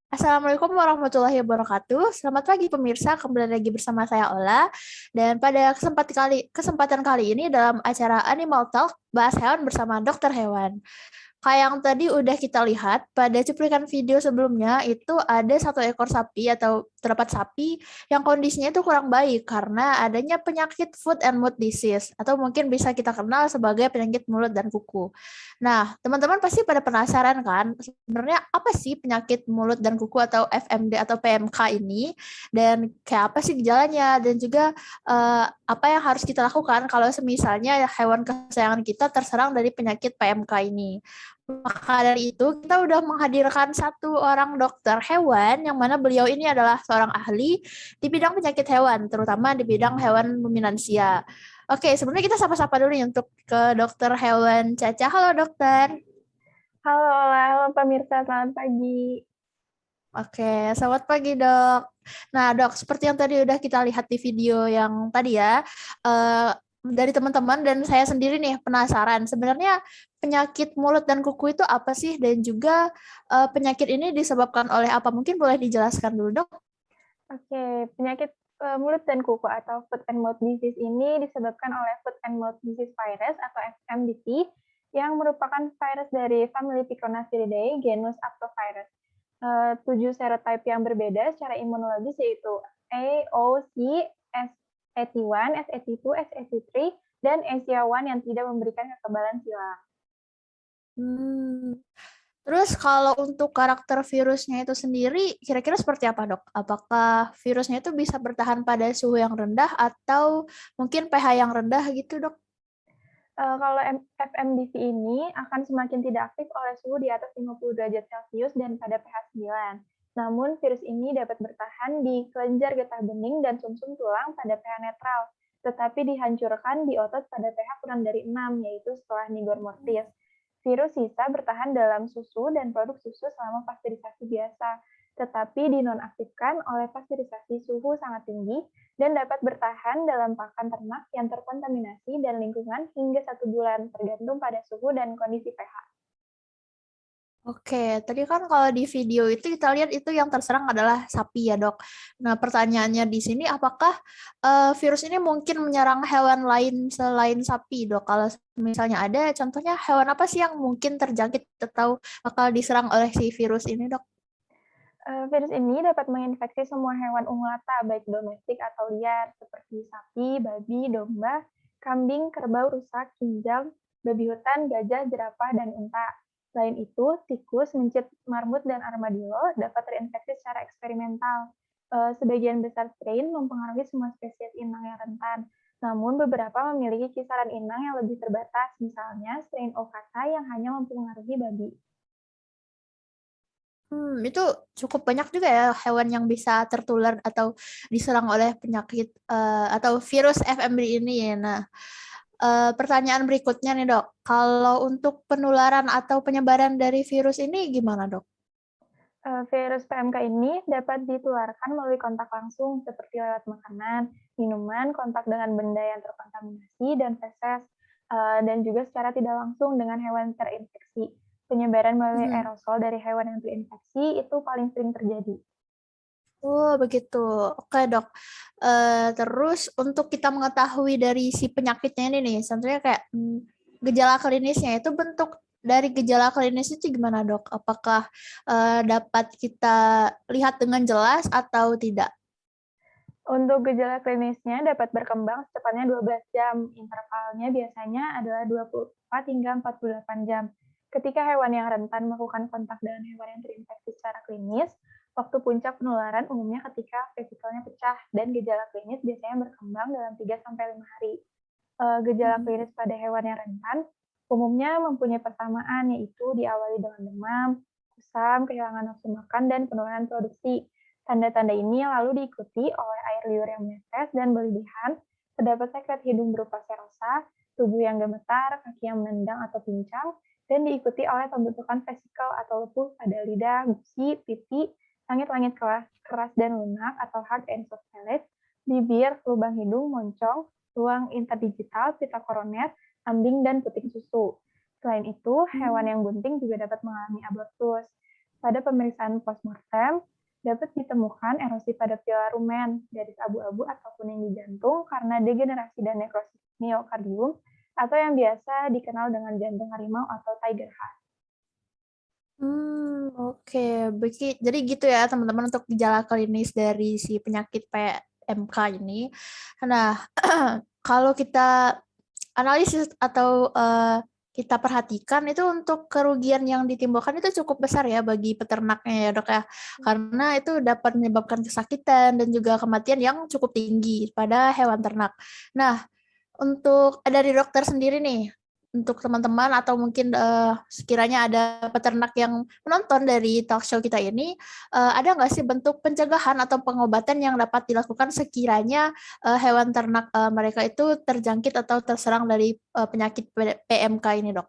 Assalamualaikum warahmatullahi wabarakatuh. Selamat pagi pemirsa, kembali lagi bersama saya Ola. Dan pada kesempatan kali ini dalam acara Animal Talk, bahas hewan bersama dokter hewan. Kayak yang tadi udah kita lihat pada cuplikan video sebelumnya itu ada satu ekor sapi atau terdapat sapi yang kondisinya itu kurang baik karena adanya penyakit foot and mouth disease atau mungkin bisa kita kenal sebagai penyakit mulut dan kuku. Nah, teman-teman pasti pada penasaran kan sebenarnya apa sih penyakit mulut dan kuku atau FMD atau PMK ini dan kayak apa sih gejalanya dan juga apa yang harus kita lakukan kalau semisalnya hewan kesayangan kita terserang dari penyakit PMK ini. Maka dari itu, kita udah menghadirkan satu orang dokter hewan, yang mana beliau ini adalah seorang ahli di bidang penyakit hewan, terutama di bidang hewan ruminansia. Oke, sebelumnya kita sapa-sapa dulu nih untuk ke dokter hewan Caca. Halo dokter. Halo Ola, halo pemirsa, selamat pagi. Oke, selamat pagi dok. Nah dok, seperti yang tadi udah kita lihat di video yang tadi ya, eh, dari teman-teman dan saya sendiri nih penasaran, sebenarnya penyakit mulut dan kuku itu apa sih? Dan juga penyakit ini disebabkan oleh apa? Mungkin boleh dijelaskan dulu dok? Oke, penyakit mulut dan kuku atau foot and mouth disease ini disebabkan oleh foot and mouth disease virus atau FMDV yang merupakan virus dari famili Picornaviridae genus Aptovirus. 7 serotype yang berbeda secara imunologis yaitu A, O, C, S81, S82, S83, dan ASIA1 yang tidak memberikan kekebalan silang. Hmm. Terus kalau untuk karakter virusnya itu sendiri, kira-kira seperti apa dok? Apakah virusnya itu bisa bertahan pada suhu yang rendah atau mungkin pH yang rendah gitu dok? Kalau FMDV ini akan semakin tidak aktif oleh suhu di atas 50 derajat Celcius dan pada pH 9. Namun, virus ini dapat bertahan di kelenjar getah bening dan sumsum tulang pada pH netral, tetapi dihancurkan di otot pada pH kurang dari 6, yaitu setelah nigor mortis. Virus sisa bertahan dalam susu dan produk susu selama pasteurisasi biasa, tetapi dinonaktifkan oleh pasteurisasi suhu sangat tinggi dan dapat bertahan dalam pakan ternak yang terkontaminasi dan lingkungan hingga 1 bulan, tergantung pada suhu dan kondisi pH. Oke, tadi kan kalau di video itu kita lihat itu yang terserang adalah sapi ya dok. Nah pertanyaannya di sini apakah virus ini mungkin menyerang hewan lain selain sapi dok? Kalau misalnya ada, contohnya hewan apa sih yang mungkin terjangkit atau bakal diserang oleh si virus ini dok? Virus ini dapat menginfeksi semua hewan ungulata, baik domestik atau liar, seperti sapi, babi, domba, kambing, kerbau, rusa, kinjal, babi hutan, gajah, jerapah, dan unta. Selain itu, tikus, mencit, marmut, dan armadillo dapat terinfeksi secara eksperimental. Sebagian besar strain mempengaruhi semua spesies inang yang rentan, namun beberapa memiliki kisaran inang yang lebih terbatas, misalnya strain Okata yang hanya mempengaruhi babi. Itu cukup banyak juga ya hewan yang bisa tertular atau diserang oleh penyakit atau virus FMD ini. Nah, pertanyaan berikutnya nih dok, kalau untuk penularan atau penyebaran dari virus ini gimana dok? Virus PMK ini dapat ditularkan melalui kontak langsung seperti lewat makanan, minuman, kontak dengan benda yang terkontaminasi, dan feses, dan juga secara tidak langsung dengan hewan terinfeksi. Penyebaran melalui Hmm. aerosol dari hewan yang terinfeksi itu paling sering terjadi. Oh begitu, oke dok. Terus untuk kita mengetahui dari si penyakitnya ini nih, contohnya kayak gejala klinisnya itu bentuk dari gejala klinis itu gimana dok? Apakah dapat kita lihat dengan jelas atau tidak? Untuk gejala klinisnya dapat berkembang secepatnya 12 jam. Intervalnya biasanya adalah 24 hingga 48 jam. Ketika hewan yang rentan melakukan kontak dengan hewan yang terinfeksi secara klinis, waktu puncak penularan umumnya ketika vesikelnya pecah dan gejala klinis biasanya berkembang dalam 3-5 hari. Gejala Hmm. klinis pada hewan yang rentan umumnya mempunyai persamaan, yaitu diawali dengan demam, kusam, kehilangan nafsu makan, dan penurunan produksi. Tanda-tanda ini lalu diikuti oleh air liur yang menetes dan berlebihan, terdapat sekret hidung berupa serosa, tubuh yang gemetar, kaki yang menendang atau pincang, dan diikuti oleh pembentukan vesikel atau lepuh pada lidah, gusi, pipi, langit-langit keras dan lunak atau hard and soft palate, bibir, lubang hidung, moncong, ruang interdigital, pita koroner, ambing, dan puting susu. Selain itu, hewan Hmm. yang bunting juga dapat mengalami abortus. Pada pemeriksaan postmortem, dapat ditemukan erosi pada pilar rumen, garis abu-abu atau kuning di jantung karena degenerasi dan nekrosis miokardium atau yang biasa dikenal dengan jantung harimau atau tiger heart. Oke. Jadi gitu ya teman-teman untuk gejala klinis dari si penyakit PMK ini. Nah, kalau kita analisis atau kita perhatikan itu untuk kerugian yang ditimbulkan itu cukup besar ya bagi peternaknya ya dok ya. Karena itu dapat menyebabkan kesakitan dan juga kematian yang cukup tinggi pada hewan ternak. Nah, untuk dari dokter sendiri nih, untuk teman-teman atau mungkin sekiranya ada peternak yang menonton dari talk show kita ini, ada nggak sih bentuk pencegahan atau pengobatan yang dapat dilakukan sekiranya hewan ternak mereka itu terjangkit atau terserang dari penyakit PMK ini, dok?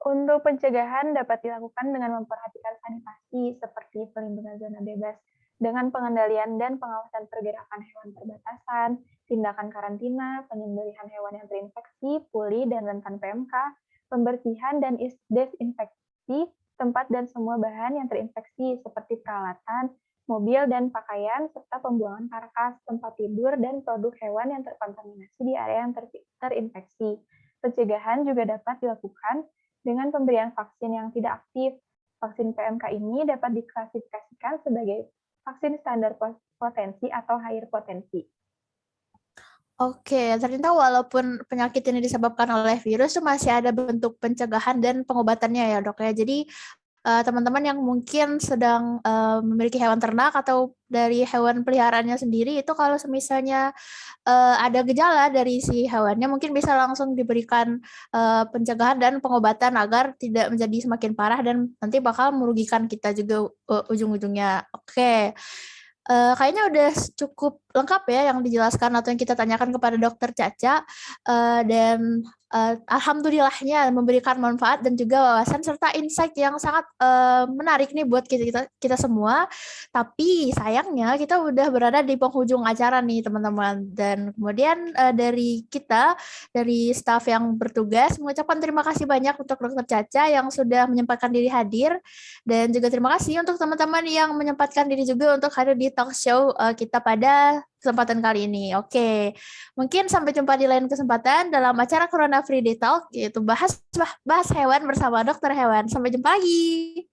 Untuk pencegahan dapat dilakukan dengan memperhatikan sanitasi seperti pelindungan zona bebas dengan pengendalian dan pengawasan pergerakan hewan perbatasan, tindakan karantina, penyembelihan hewan yang terinfeksi, pulih dan rentan PMK, pembersihan dan desinfeksi tempat dan semua bahan yang terinfeksi seperti peralatan, mobil dan pakaian, serta pembuangan karkas, tempat tidur, dan produk hewan yang terkontaminasi di area yang terinfeksi. Pencegahan juga dapat dilakukan dengan pemberian vaksin yang tidak aktif. Vaksin PMK ini dapat diklasifikasikan sebagai vaksin standar potensi atau higher potensi. Oke, ternyata walaupun penyakit ini disebabkan oleh virus, itu masih ada bentuk pencegahan dan pengobatannya ya dok ya. Jadi teman-teman yang mungkin sedang memiliki hewan ternak atau dari hewan peliharaannya sendiri, itu kalau misalnya ada gejala dari si hewannya, mungkin bisa langsung diberikan pencegahan dan pengobatan agar tidak menjadi semakin parah dan nanti bakal merugikan kita juga ujung-ujungnya. Oke. Kayaknya udah cukup lengkap ya yang dijelaskan atau yang kita tanyakan kepada dokter Caca, dan alhamdulillahnya memberikan manfaat dan juga wawasan serta insight yang sangat menarik nih buat kita semua. Tapi sayangnya kita udah berada di penghujung acara nih teman-teman, dan kemudian dari staf yang bertugas mengucapkan terima kasih banyak untuk dokter Caca yang sudah menyempatkan diri hadir, dan juga terima kasih untuk teman-teman yang menyempatkan diri juga untuk hadir di talk show kita pada kesempatan kali ini. Oke, mungkin sampai jumpa di lain kesempatan dalam acara Corona Free Day Talk, yaitu bahas hewan bersama dokter hewan. Sampai jumpa lagi.